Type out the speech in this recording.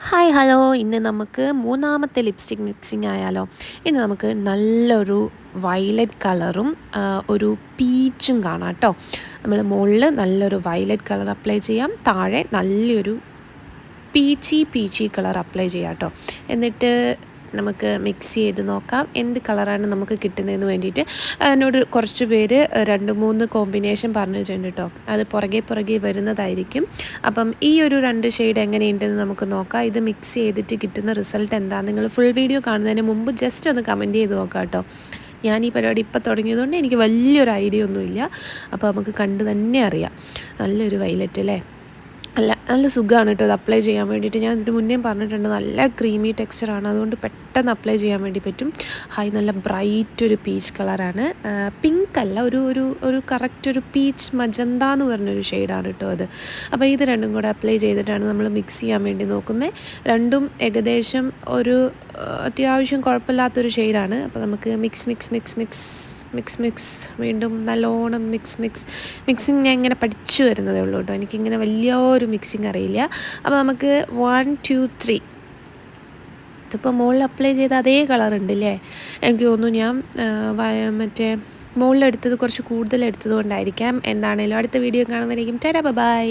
Hi hello, ഇന്ന് നമുക്ക് മൂന്നാമത്തെ ലിപ്സ്റ്റിക് മിക്സിംഗ് ആയാലോ. ഇന്ന് നമുക്ക് നല്ലൊരു വയലറ്റ് കളറും ഒരു പീച്ചും കാണാം കേട്ടോ. നമ്മൾ മുകളിൽ നല്ലൊരു വയലറ്റ് കളർ അപ്ലൈ ചെയ്യാം, താഴെ നല്ലൊരു പീച്ചി കളർ അപ്ലൈ ചെയ്യാം കേട്ടോ. എന്നിട്ട് നമുക്ക് മിക്സ് ചെയ്ത് നോക്കാം എന്ത് കളറാണ് നമുക്ക് കിട്ടുന്നതെന്ന് വേണ്ടിയിട്ട്. എന്നോട് കുറച്ച് പേര് 2-3 കോമ്പിനേഷൻ പറഞ്ഞിട്ടുണ്ട് കേട്ടോ. അത് പുറകെ വരുന്നതായിരിക്കും. അപ്പം ഈ ഒരു 2 ഷെയ്ഡ് എങ്ങനെയുണ്ടെന്ന് നമുക്ക് നോക്കാം. ഇത് മിക്സ് ചെയ്തിട്ട് കിട്ടുന്ന റിസൾട്ട് എന്താണെന്ന് നിങ്ങൾ ഫുൾ വീഡിയോ കാണുന്നതിന് മുമ്പ് ജസ്റ്റ് ഒന്ന് കമൻറ്റ് ചെയ്ത് നോക്കാം കേട്ടോ. ഞാൻ ഈ പരിപാടി ഇപ്പോൾ തുടങ്ങിയതുകൊണ്ട് എനിക്ക് വലിയൊരു ഐഡിയ ഒന്നുമില്ല. അപ്പോൾ നമുക്ക് കണ്ട് തന്നെ അറിയാം. നല്ലൊരു വയലറ്റ് അല്ലേ, നല്ല സുഖമാണ് കേട്ടോ ഇത് അപ്ലൈ ചെയ്യാൻ വേണ്ടിയിട്ട്. ഞാൻ ഇതിന് മുന്നേ പറഞ്ഞിട്ടുണ്ട്, നല്ല ക്രീമി ടെക്സ്ചറാണ്, അതുകൊണ്ട് പെട്ടെന്ന് അപ്ലൈ ചെയ്യാൻ വേണ്ടി പറ്റും. നല്ല ബ്രൈറ്റ് ഒരു പീച്ച് കളറാണ്, പിങ്ക് അല്ല, ഒരു കറക്റ്റ് ഒരു പീച്ച് മജന്ത എന്ന് പറഞ്ഞൊരു ഷെയ്ഡാണ് കേട്ടോ അത്. അപ്പോൾ ഇത് രണ്ടും കൂടെ അപ്ലൈ ചെയ്തിട്ടാണ് നമ്മൾ മിക്സ് ചെയ്യാൻ വേണ്ടി നോക്കുന്നത്. രണ്ടും ഏകദേശം ഒരു അത്യാവശ്യം കുഴപ്പമില്ലാത്തൊരു ഷെയ്ഡാണ്. അപ്പോൾ നമുക്ക് മിക്സ് വീണ്ടും നല്ലോണം മിക്സിങ് ഞാൻ ഇങ്ങനെ പഠിച്ചു വരുന്നതേ ഉള്ളൂ കേട്ടോ. എനിക്കിങ്ങനെ വലിയൊരു മിക്സിങ് അറിയില്ല. അപ്പോൾ നമുക്ക് 1 2 3 ഇതിപ്പോൾ മുകളിൽ അപ്ലൈ ചെയ്ത അതേ കളർ ഉണ്ടല്ലേ. എനിക്ക് തോന്നുന്നു ഞാൻ മറ്റേ മുകളിലെടുത്തത് കുറച്ച് കൂടുതൽ എടുത്തത് കൊണ്ടായിരിക്കാം. എന്താണേലും അടുത്ത വീഡിയോ കാണുമ്പോഴേക്കും ടാറ്റാ ബൈ.